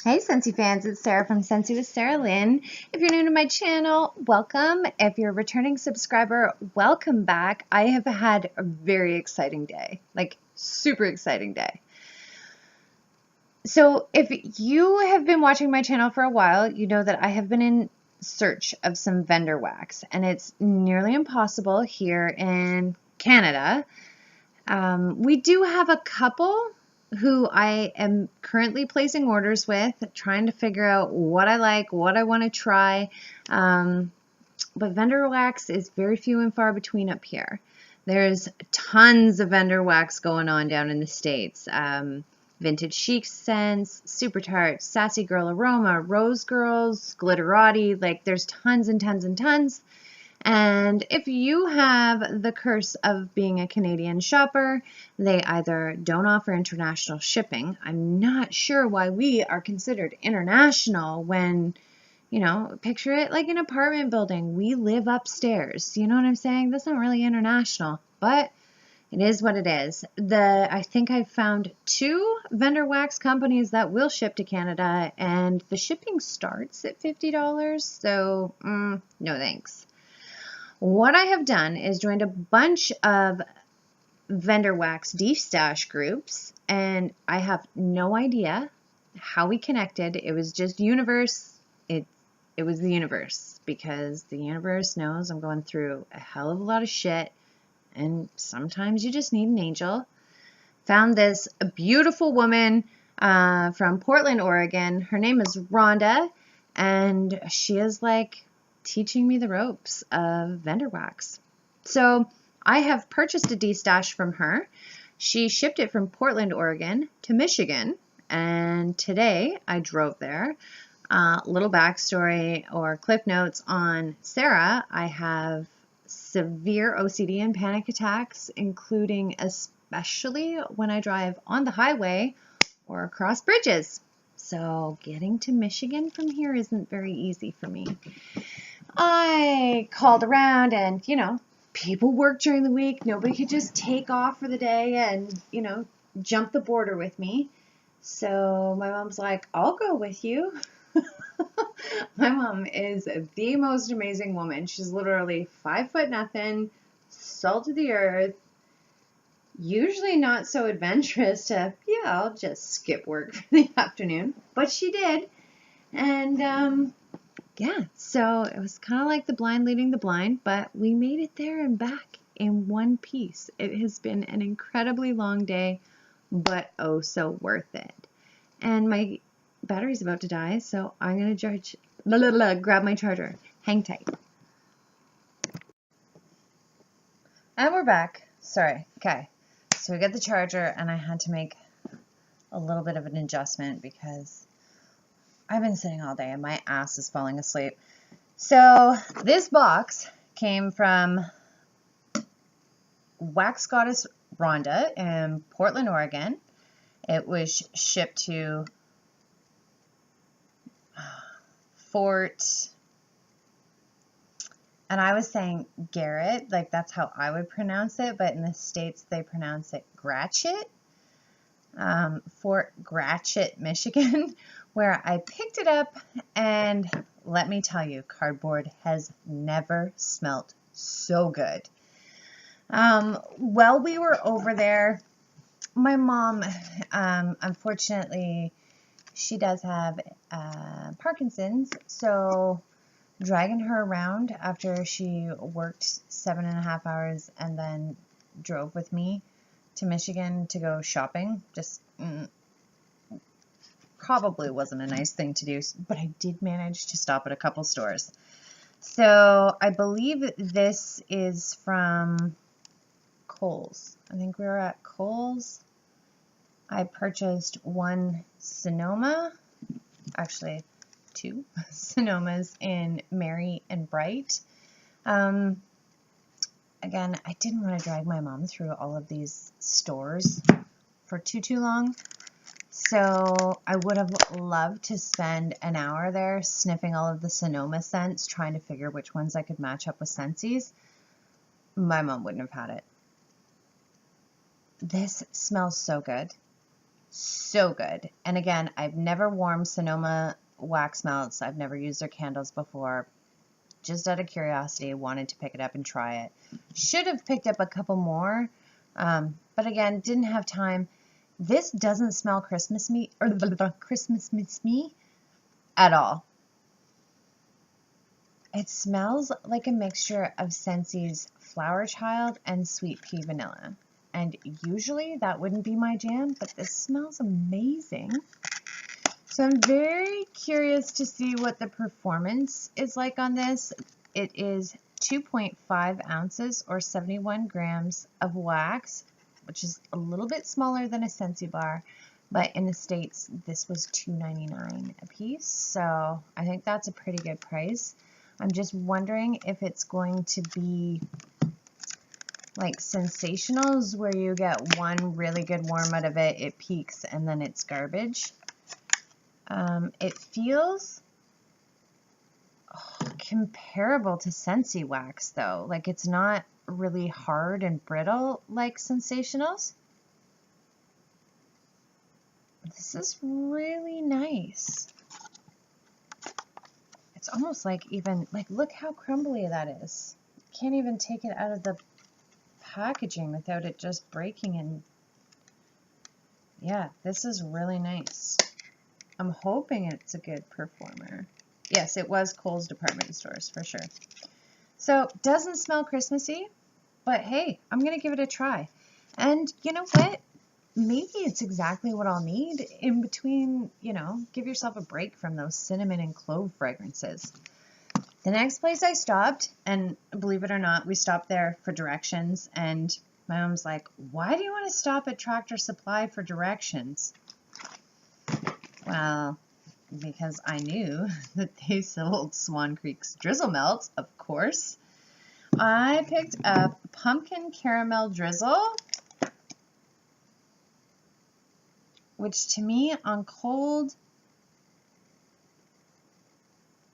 Hey Scentsy fans, it's Sarah from Scentsy with Sarah Lynn. If you're new to my channel, welcome. If you're a returning subscriber, welcome back. I have had a very exciting day, like super exciting day. So if you have been watching my channel for a while, you know that I have been in search of some vendor wax, and it's nearly impossible here in Canada. We do have a couple who I am currently placing orders with, trying to figure out what I like, what I want to try. But vendor wax is very few and far between up here. There's tons of vendor wax going on down in the States. Vintage Chic scents, Super Tarts, Sassy GIrl Aroma, Rose Girls, Glitterati, like there's tons and tons and tons. And if you have the curse of being a Canadian shopper, they either don't offer international shipping. I'm not sure why we are considered international when, you know, picture it like an apartment building. We live upstairs. You know what I'm saying? That's not really international, but it is what it is. I think I found 2 vendor wax companies that will ship to Canada, and the shipping starts at $50. So, no thanks. What I have done is joined a bunch of vendor wax Destash groups, and I have no idea how we connected. It was just universe. It was the universe, because the universe knows I'm going through a hell of a lot of shit, and sometimes you just need an angel. Found this beautiful woman from Portland, Oregon. Her name is Rhonda, and she is like teaching me the ropes of vendor wax. So I have purchased a Destash from her. She shipped it from Portland, Oregon to Michigan, and today I drove there. Little backstory or clip notes on Sarah. I have severe OCD and panic attacks, including especially when I drive on the highway or across bridges. So getting to Michigan from here isn't very easy for me. I called around, and, you know, people work during the week. Nobody could just take off for the day and, you know, jump the border with me. So my mom's like, I'll go with you. My mom is the most amazing woman. She's literally 5'0", salt of the earth, usually not so adventurous to, yeah, I'll just skip work for the afternoon. But she did. And, yeah, so it was kind of like the blind leading the blind, but we made it there and back in one piece. It has been an incredibly long day, but oh so worth it. And my battery's about to die, so I'm going to grab my charger. Hang tight. And we're back. Sorry. Okay. So we got the charger, and I had to make a little bit of an adjustment because I've been sitting all day and my ass is falling asleep. So this box came from Wax Goddess Rhonda in Portland, Oregon. It was shipped to Fort, and I was saying Garrett, like that's how I would pronounce it, but in the States they pronounce it Gratiot. Fort Gratiot, Michigan, where I picked it up, and let me tell you, cardboard has never smelt so good. While we were over there, my mom, unfortunately, she does have Parkinson's, so dragging her around after she worked 7.5 hours and then drove with me to Michigan to go shopping just probably wasn't a nice thing to do, but I did manage to stop at a couple stores. So I believe this is from Kohl's. I think we were at Kohl's. I purchased 1 Sonoma, actually 2 Sonomas in Merry and Bright. Again, I didn't want to drag my mom through all of these stores for too long. So I would have loved to spend an hour there sniffing all of the Sonoma scents, trying to figure which ones I could match up with Scentsy's. My mom wouldn't have had it. This smells so good. So so good. And again, I've never warmed Sonoma wax melts. I've never used their candles before. Just out of curiosity, I wanted to pick it up and try it. Should have picked up a couple more, but again, didn't have time. This doesn't smell Christmas-y or Christmas-y at all. It smells like a mixture of Scentsi's Flower Child and Sweet Pea Vanilla. And usually that wouldn't be my jam, but this smells amazing. So I'm very curious to see what the performance is like on this. It is 2.5 ounces or 71 grams of wax, which is a little bit smaller than a Scentsy bar, but in the States, this was $2.99 a piece. So I think that's a pretty good price. I'm just wondering if it's going to be like Sensationals, where you get one really good warm out of it, it peaks, and then it's garbage. It feels comparable to Scentsy wax, though. Like, it's not really hard and brittle like Sensationals. This is really nice. It's almost like even, like, look how crumbly that is. Can't even take it out of the packaging without it just breaking. And yeah, this is really nice. I'm hoping it's a good performer. Yes, it was Kohl's department stores for sure. So doesn't smell Christmassy, but hey, I'm gonna give it a try. And you know what? Maybe it's exactly what I'll need in between, you know, give yourself a break from those cinnamon and clove fragrances. The next place I stopped, and believe it or not, we stopped there for directions, and my mom's like, why do you want to stop at Tractor Supply for directions? Well, because I knew that they sold Swan Creek's Drizzle Melts, of course. I picked up Pumpkin Caramel Drizzle, which to me, on cold,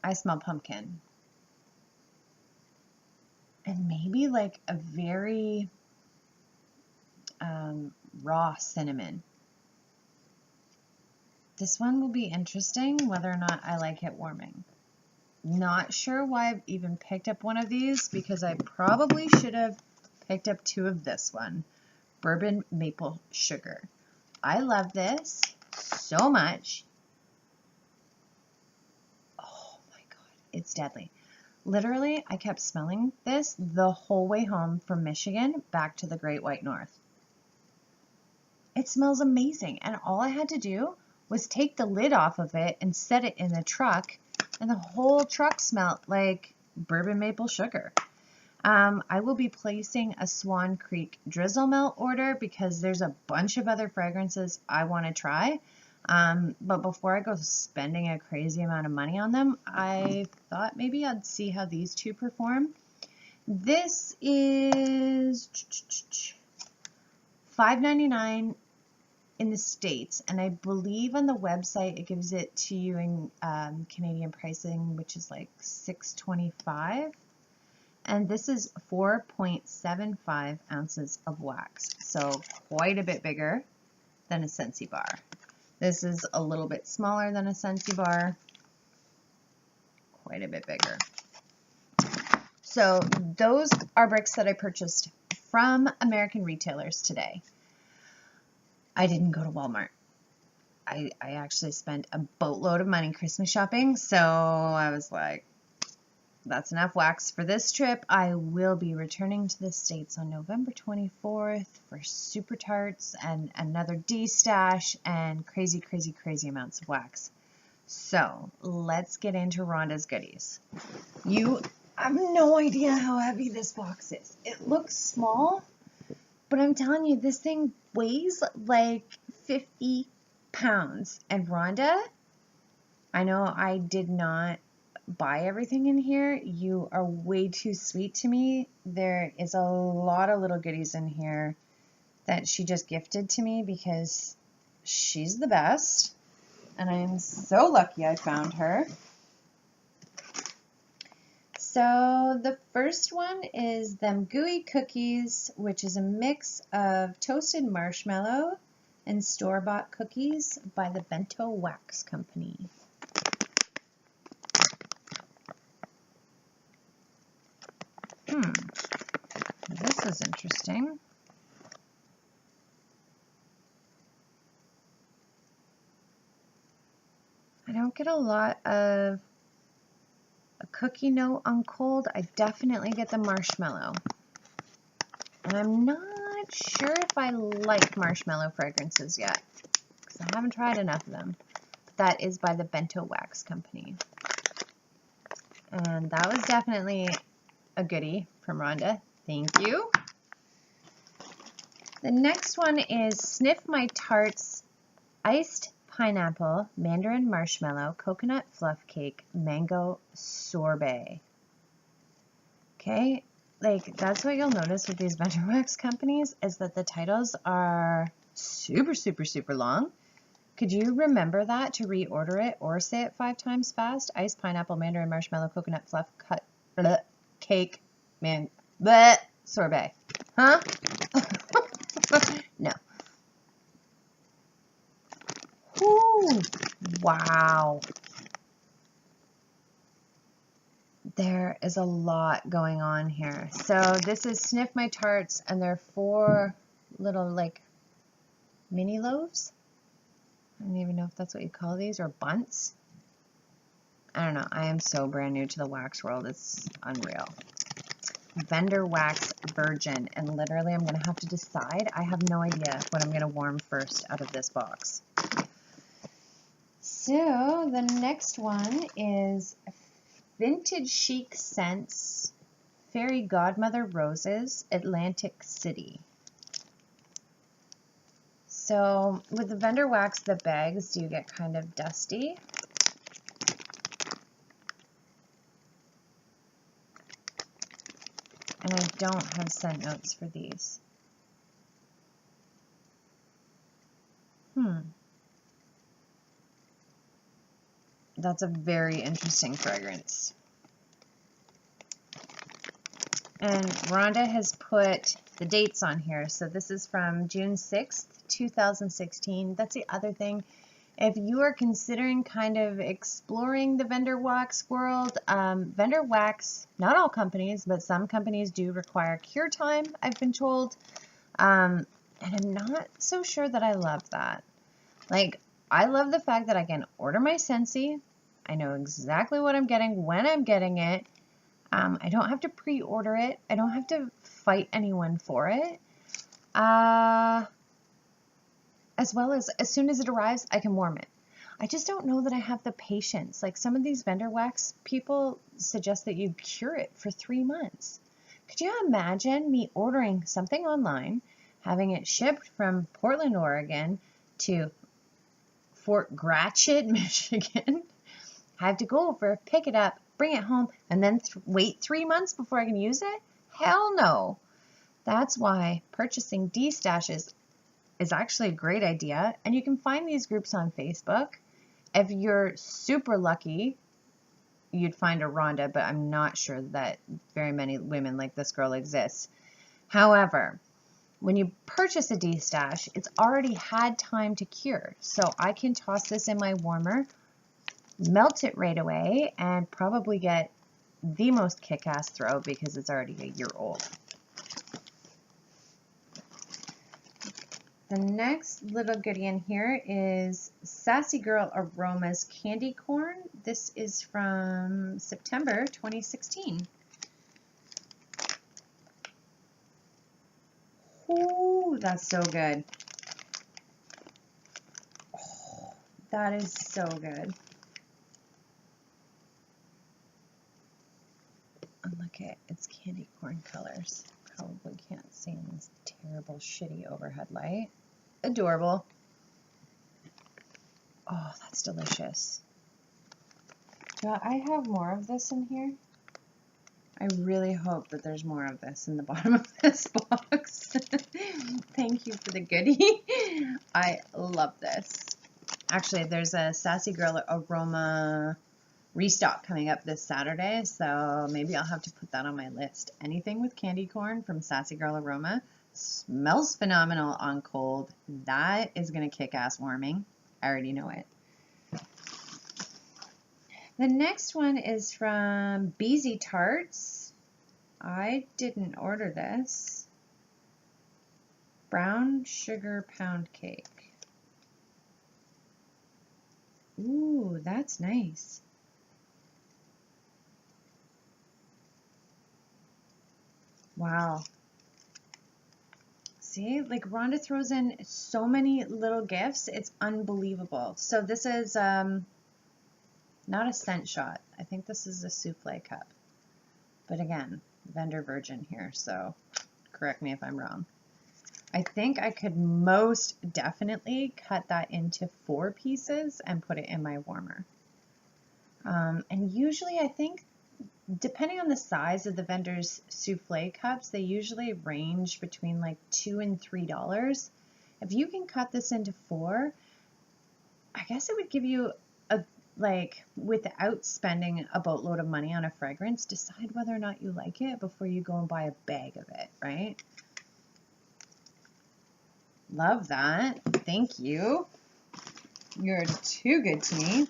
I smell pumpkin. And maybe like a very raw cinnamon. This one will be interesting whether or not I like it warming. Not sure why I've even picked up one of these, because I probably should have picked up two of this one. Bourbon Maple Sugar. I love this so much. Oh my God, it's deadly. Literally, I kept smelling this the whole way home from Michigan back to the Great White North. It smells amazing, and all I had to do was take the lid off of it and set it in the truck, and the whole truck smelled like bourbon maple sugar. I will be placing a Swan Creek Drizzle Melt order because there's a bunch of other fragrances I want to try. But before I go spending a crazy amount of money on them, I thought maybe I'd see how these two perform. This is $5.99 in the States, and I believe on the website it gives it to you in Canadian pricing, which is like $6.25. And this is 4.75 ounces of wax, so quite a bit bigger than a Scentsy bar. This is a little bit smaller than a Scentsy bar, quite a bit bigger. So those are bricks that I purchased from American retailers today. I didn't go to Walmart. I actually spent a boatload of money Christmas shopping, so I was like, that's enough wax for this trip. I will be returning to the States on November 24th for super tarts and another Destash and crazy, crazy, crazy amounts of wax. So let's get into Rhonda's goodies. You have no idea how heavy this box is. It looks small, but I'm telling you, this thing weighs like 50 pounds. And Rhonda, I know I did not buy everything in here. You are way too sweet to me. There is a lot of little goodies in here that she just gifted to me because she's the best, and I am so lucky I found her. So the first one is them gooey cookies, which is a mix of toasted marshmallow and store-bought cookies by the Bento Wax Company. This is interesting. I don't get a lot of a cookie note on cold. I definitely get the marshmallow. And I'm not sure if I like marshmallow fragrances yet, because I haven't tried enough of them. But that is by the Bento Wax Company. And that was definitely a goodie from Rhonda. Thank you. The next one is Sniff My Tarts Iced Pineapple, Mandarin Marshmallow, Coconut Fluff Cake, Mango Sorbet. Okay, like that's what you'll notice with these Bento Wax companies is that the titles are super, super, super long. Could you remember that to reorder it or say it 5 times fast? Iced Pineapple, Mandarin Marshmallow, Coconut Fluff Cake, Sorbet. Huh? No. Ooh, wow. There is a lot going on here. So this is Sniff My Tarts, and they're 4 little like mini loaves. I don't even know if that's what you call these, or bunts. I don't know. I am so brand new to the wax world. It's unreal. Vendor Wax Virgin, and literally I'm going to have to decide. I have no idea what I'm going to warm first out of this box. So the next one is Vintage Chic Scents Fairy Godmother Roses, Atlantic City. So with the Vendor Wax, the bags do get kind of dusty. And I don't have scent notes for these. That's a very interesting fragrance. And Rhonda has put the dates on here. So this is from June 6th, 2016. That's the other thing. If you are considering kind of exploring the vendor wax world, vendor wax, not all companies, but some companies do require cure time, I've been told. And I'm not so sure that I love that. Like, I love the fact that I can order my Scentsy. I know exactly what I'm getting when I'm getting it. I don't have to pre-order it. I don't have to fight anyone for it. As well as soon as it arrives, I can warm it. I just don't know that I have the patience. Like some of these vendor wax people suggest that you cure it for 3 months. Could you imagine me ordering something online, having it shipped from Portland, Oregon to Fort Gratiot, Michigan? I have to go over, pick it up, bring it home, and then wait 3 months before I can use it? Hell no. That's why purchasing Destashes is actually a great idea. And you can find these groups on Facebook. If you're super lucky, you'd find a Rhonda, but I'm not sure that very many women like this girl exists. However, when you purchase a Destash, it's already had time to cure. So I can toss this in my warmer, melt it right away, and probably get the most kick-ass throw because it's already a year old. The next little goodie in here is Sassy GIrl Aroma's Candy Corn. This is from September 2016. Ooh, that's so good. Oh, that is so good. And look at its candy corn colors. Probably can't see in this terrible, shitty overhead light. Adorable. Oh, that's delicious. Do I have more of this in here? I really hope that there's more of this in the bottom of this box. Thank you for the goodie. I love this. Actually, there's a Sassy GIrl Aroma restock coming up this Saturday, so maybe I'll have to put that on my list. Anything with candy corn from Sassy GIrl Aroma, Smells phenomenal on cold. That is going to kick ass warming. I already know it. The next one is from Beezy Tarts. I didn't order this. Brown sugar pound cake. Ooh, that's nice. Wow. See, like Rhonda throws in so many little gifts. It's unbelievable. So this is not a scent shot. I think this is a souffle cup. But again, vendor virgin here, so correct me if I'm wrong. I think I could most definitely cut that into 4 pieces and put it in my warmer. And usually I think, depending on the size of the vendor's souffle cups, they usually range between like $2 and $3. If you can cut this into 4, I guess it would give you a, like, without spending a boatload of money on a fragrance, decide whether or not you like it before you go and buy a bag of it, right? Love that. Thank you. You're too good to me.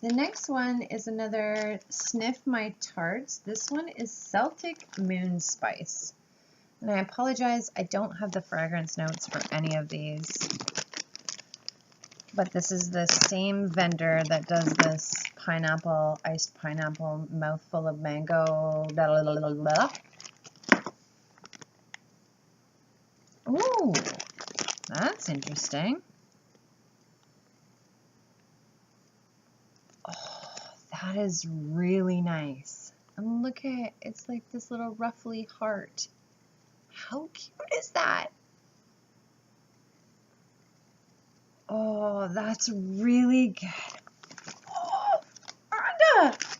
The next one is another Sniff My Tarts. This one is Celtic Moon Spice. And I apologize, I don't have the fragrance notes for any of these. But this is the same vendor that does this pineapple, iced pineapple, mouthful of mango, blah, blah, blah, blah. Ooh, that's interesting. Oh, that is really nice. And look at it, it's like this little ruffly heart. How cute is that? Oh, that's really good. Oh, Rhonda!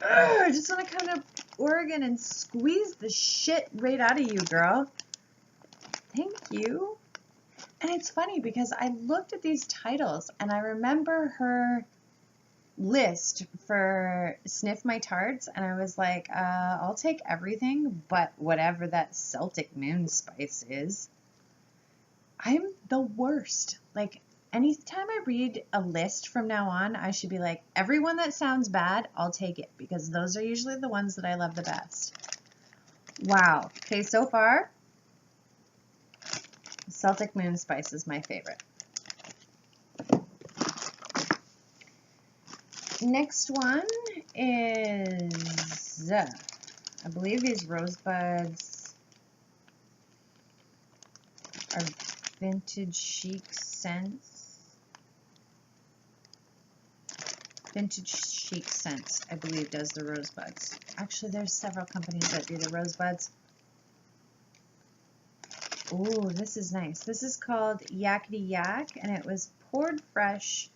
I just want to come to Oregon and squeeze the shit right out of you, girl. Thank you. And it's funny because I looked at these titles and I remember her list for Sniff My Tarts and I was like, I'll take everything but whatever that Celtic Moon Spice is. I'm the worst. Like, anytime I read a list from now on, I should be like, everyone that sounds bad, I'll take it, because those are usually the ones that I love the best. Wow. Okay, so far, Celtic Moon Spice is my favorite. Next one is, I believe these rosebuds are Vintage Chic Scents. Vintage Chic Scents, I believe, does the rosebuds. Actually, there's several companies that do the rosebuds. Ooh, this is nice. This is called Yakety Yak, and it was poured fresh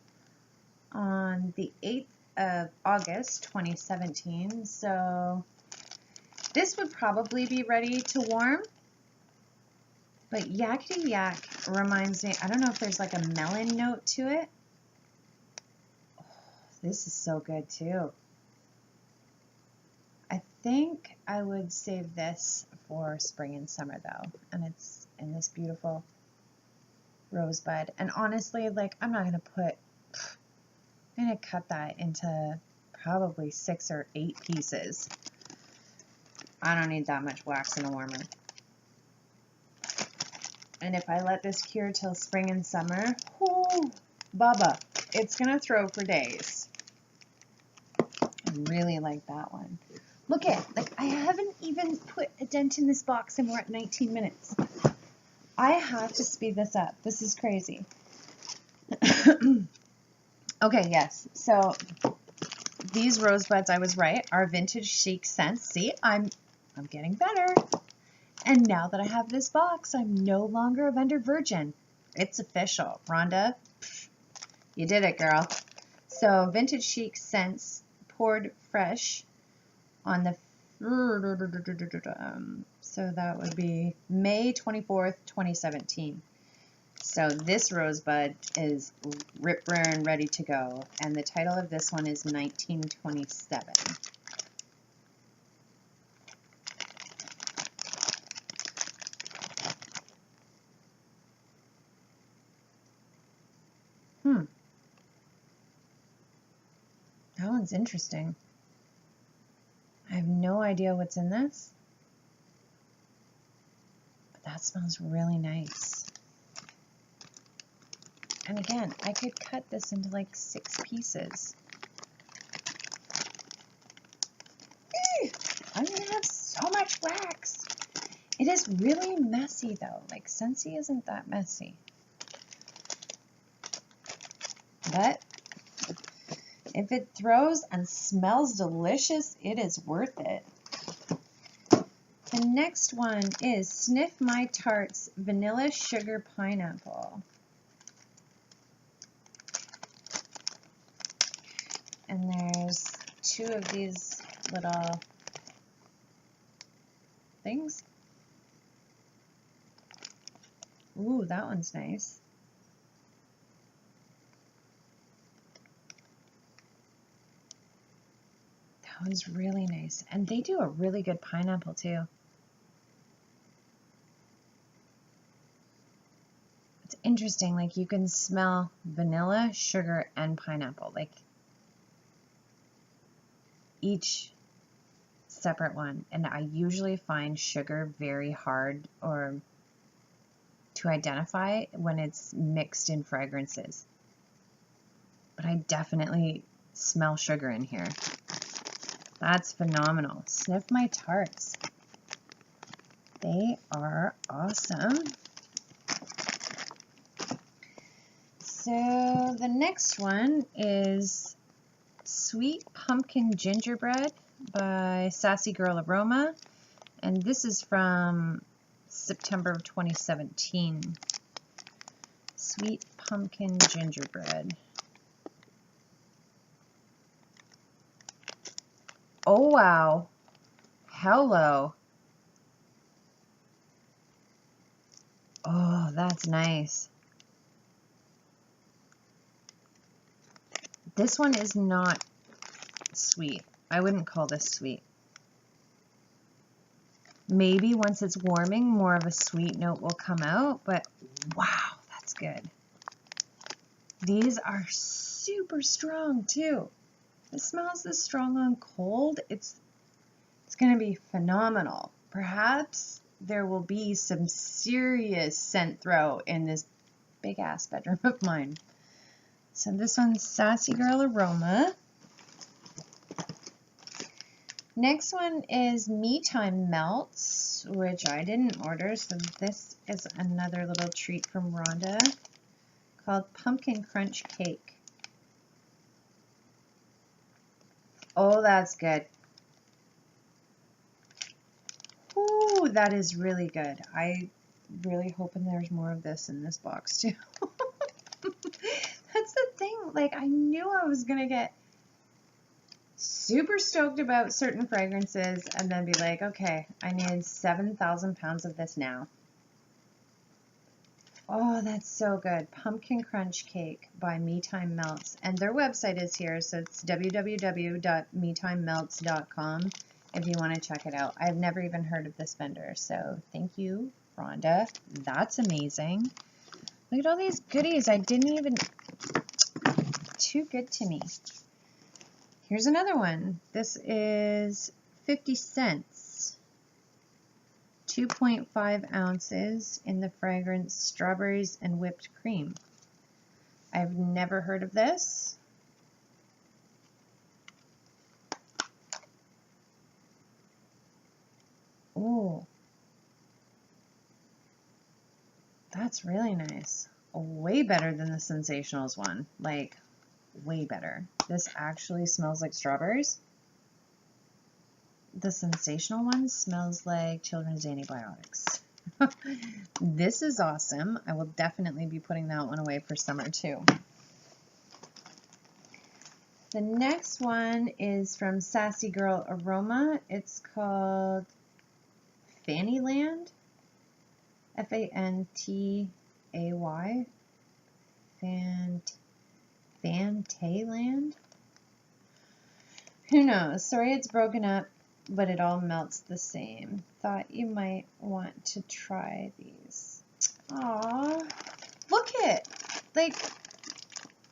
on the 8th of August, 2017. So this would probably be ready to warm. But Yakety Yak reminds me, I don't know if there's like a melon note to it. Oh, this is so good too. I think I would save this for spring and summer though. And it's in this beautiful rosebud. And honestly, like, I'm going to cut that into probably 6 or 8 pieces. I don't need that much wax in a warmer. And if I let this cure till spring and summer, whoo, bubba, it's going to throw for days. I really like that one. Look at, like, I haven't even put a dent in this box and we're at 19 minutes. I have to speed this up. This is crazy. Okay, yes. So these rosebuds, I was right, are Vintage Chic Scents. See, I'm getting better. And now that I have this box, I'm no longer a vendor virgin. It's official. Rhonda, you did it, girl. So Vintage Chic Scents poured fresh on the, so that would be May 24th, 2017. So this rosebud is rip roaring ready to go. And the title of this one is 1927. That one's interesting. I have no idea what's in this, but that smells really nice. And again, I could cut this into like 6 pieces. I'm gonna have so much wax. It is really messy though. Like Scentsy isn't that messy. But if it throws and smells delicious, it is worth it. The next one is Sniff My Tarts Vanilla Sugar Pineapple. And there's 2 of these little things. Ooh, that one's nice. That one's really nice. And they do a really good pineapple too. It's interesting, like you can smell vanilla, sugar, and pineapple. Like each separate one. And I usually find sugar very hard or to identify when it's mixed in fragrances. But I definitely smell sugar in here. That's phenomenal. Sniff My Tarts. They are awesome. So the next one is Sweet Pumpkin Gingerbread by Sassy GIrl Aroma. And this is from September of 2017. Sweet Pumpkin Gingerbread. Oh wow. Hello. Oh, that's nice. This one is not sweet. I wouldn't call this sweet. Maybe once it's warming, more of a sweet note will come out, but wow, that's good. These are super strong too. It smells this strong on cold. It's going to be phenomenal. Perhaps there will be some serious scent throw in this big ass bedroom of mine. So this one's Sassy GIrl Aroma. Next one is Me Time Melts, which I didn't order, so this is another little treat from Rhonda called Pumpkin Crunch Cake. Oh, that's good. Ooh, that is really good. I really hoping there's more of this in this box too. That's the thing. Like, I knew I was going to get super stoked about certain fragrances and then be like, okay, I need 7,000 pounds of this now. Oh, that's so good. Pumpkin Crunch Cake by Me Time Melts. And their website is here, so it's www.metimemelts.com if you want to check it out. I've never even heard of this vendor, so thank you, Rhonda. That's amazing. Look at all these goodies. I didn't even... Too good to me. Here's another one. This is 50 cents. 2.5 ounces in the fragrance Strawberries and Whipped Cream. I've never heard of this. Ooh. That's really nice. Way better than the Sensationals one. Like, way better. This actually smells like strawberries. The Sensational one smells like children's antibiotics. This is awesome. I will definitely be putting that one away for summer too. The next one is from Sassy GIrl Aroma. It's called Fantasyland. F-A-N-T-A-Y. Fantasyland? Who knows? Sorry it's broken up, but it all melts the same. Thought you might want to try these. Aww. Look it! Like,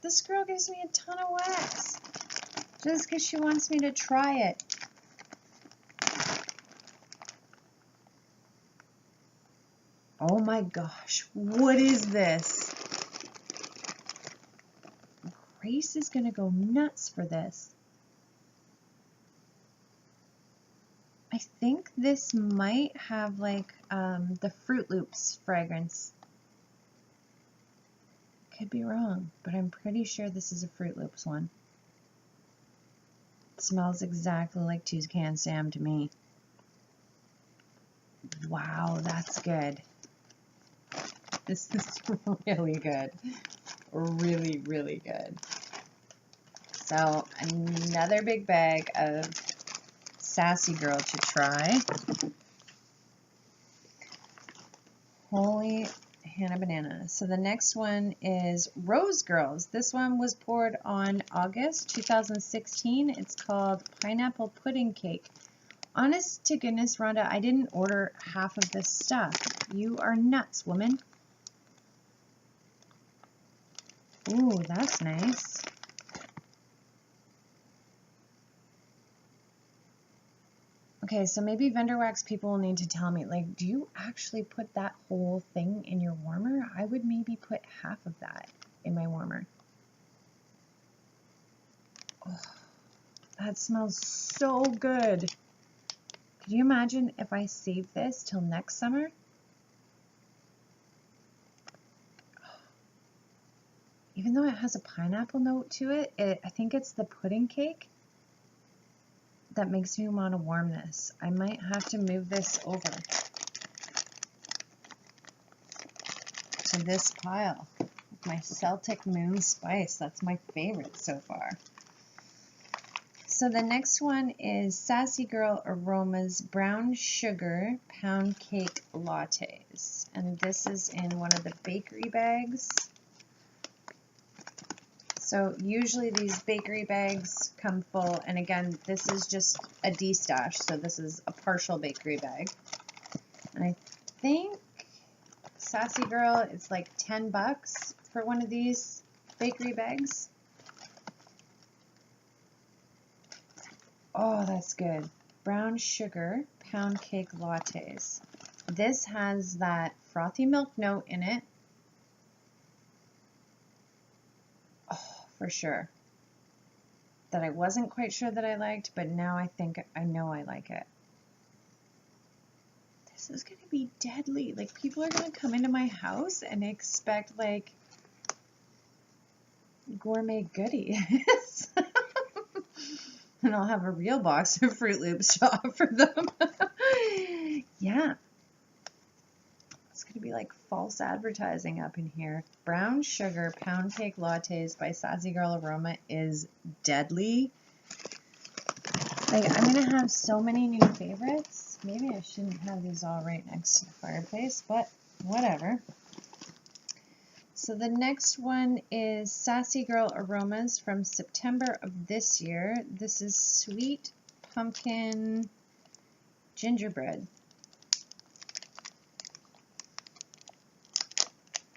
This girl gives me a ton of wax just because she wants me to try it. Oh my gosh, what is this? Grace is gonna go nuts for this. I think this might have like the Fruit Loops fragrance. Could be wrong, but I'm pretty sure this is a Fruit Loops one. It smells exactly like Toucan Sam to me. Wow, that's good. This is really good. Really, really good. So another big bag of Sassy Girl to try. Holy Hannah Banana. So the next one is Rose Girls. This one was poured on August 2016. It's called Pineapple Pudding Cake. Honest to goodness, Rhonda, I didn't order half of this stuff. You are nuts, woman. Ooh, that's nice. Okay, so maybe vendor wax people will need to tell me, like, do you actually put that whole thing in your warmer? I would maybe put half of that in my warmer. Oh, that smells so good. Could you imagine if I save this till next summer? Even though it has a pineapple note to it, I think it's the pudding cake that makes me want to warm this. I might have to move this over to this pile. My Celtic Moon Spice. That's my favorite so far. So the next one is Sassy GIrl Aroma's Brown Sugar Pound Cake Lattes. And this is in one of the bakery bags. So usually these bakery bags come full, and again, this is just a Destash, so this is a partial bakery bag. And I think Sassy GIrl, it's like 10 bucks for one of these bakery bags. Oh, that's good. Brown Sugar Pound Cake Lattes. This has that frothy milk note in it. For sure, that I wasn't quite sure that I liked, but now I think I know I like it. This is gonna be deadly. Like, people are gonna come into my house and expect like gourmet goodies. And I'll have a real box of Fruit Loops to offer them. Yeah. It's going to be like false advertising up in here. Brown Sugar Pound Cake Lattes by Sassy GIrl Aroma is deadly. Like, I'm going to have so many new favorites. Maybe I shouldn't have these all right next to the fireplace, but whatever. So the next one is Sassy GIrl Aromas from September of this year. This is Sweet Pumpkin Gingerbread.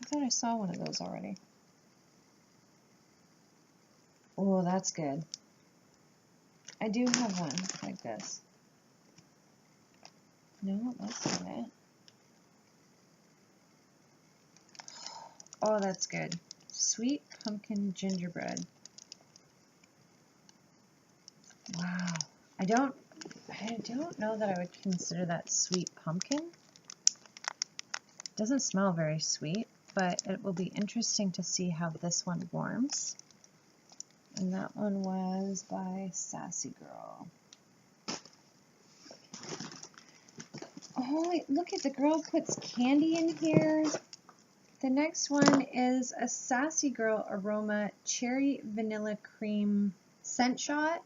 I thought I saw one of those already. Oh, that's good. I do have one like this. No, that's not it. Oh, that's good. Sweet Pumpkin Gingerbread. Wow. I don't know that I would consider that sweet pumpkin. It doesn't smell very sweet, but it will be interesting to see how this one warms. And that one was by Sassy GIrl. Oh, look at the girl puts candy in here. The next one is a Sassy GIrl Aroma Cherry Vanilla Cream Scent Shot.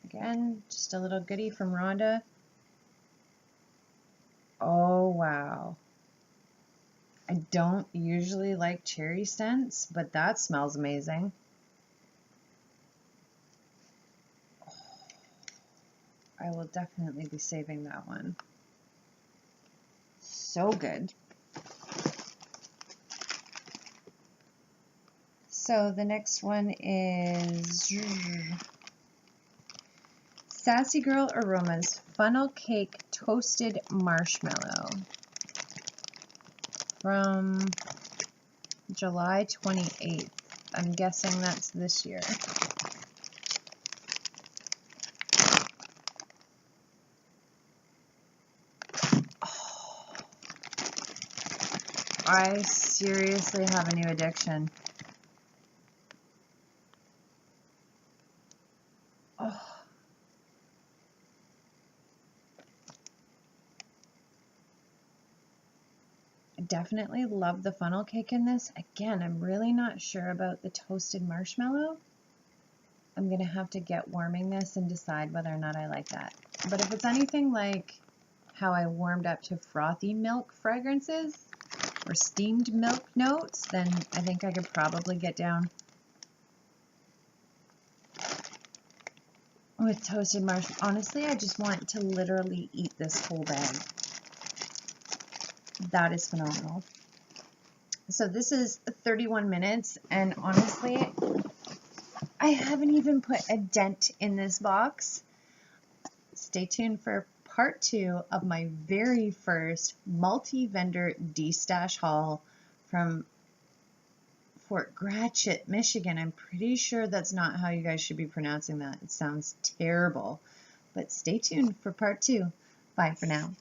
Again, just a little goodie from Rhonda. Oh, wow. I don't usually like cherry scents, but that smells amazing. Oh, I will definitely be saving that one. So good. So the next one is Sassy GIrl Aroma's Funnel Cake Toasted Marshmallow from July 28th. I'm guessing that's this year. Oh, I seriously have a new addiction. Oh. I definitely love the funnel cake in this. Again, I'm really not sure about the toasted marshmallow. I'm going to have to get warming this and decide whether or not I like that. But if it's anything like how I warmed up to frothy milk fragrances or steamed milk notes, then I think I could probably get down with toasted marshmallow. Honestly, I just want to literally eat this whole bag. That is phenomenal. So this is 31 minutes, and honestly, I haven't even put a dent in this box. Stay tuned for part 2 of my very first multi-vendor Destash haul from Fort Gratiot, Michigan. I'm pretty sure that's not how you guys should be pronouncing that. It sounds terrible. But stay tuned for part 2. Bye for now.